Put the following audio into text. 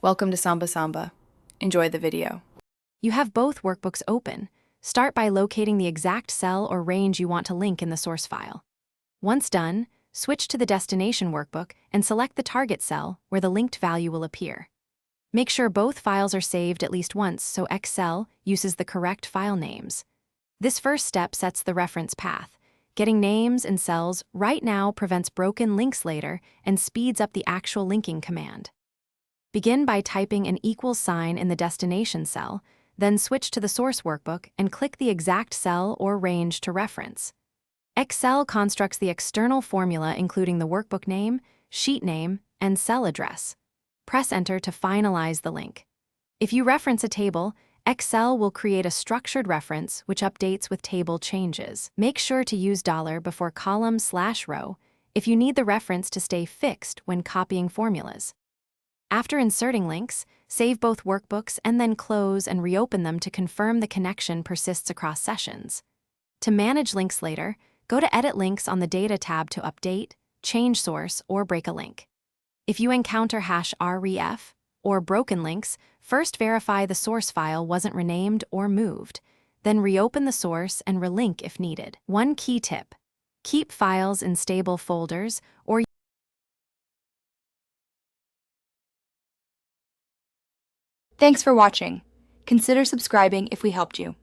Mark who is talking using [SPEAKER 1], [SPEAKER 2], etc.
[SPEAKER 1] Welcome to Samba Samba. Enjoy the video.
[SPEAKER 2] You have both workbooks open. Start by locating the exact cell or range you want to link in the source file. Once done, switch to the destination workbook and select the target cell where the linked value will appear. Make sure both files are saved at least once so Excel uses the correct file names. This first step sets the reference path. Getting names and cells right now prevents broken links later and speeds up the actual linking command. Begin by typing an equal sign in the destination cell, then switch to the source workbook and click the exact cell or range to reference. Excel constructs the external formula including the workbook name, sheet name, and cell address. Press Enter to finalize the link. If you reference a table, Excel will create a structured reference which updates with table changes. Make sure to use $ before column/row if you need the reference to stay fixed when copying formulas. After inserting links, save both workbooks and then close and reopen them to confirm the connection persists across sessions. To manage links later, go to Edit Links on the Data tab to update, change source, or break a link. If you encounter #ref or broken links, first verify the source file wasn't renamed or moved. Then reopen the source and relink if needed. One key tip: keep files in stable folders or
[SPEAKER 1] Thanks for watching. Consider subscribing if we helped you.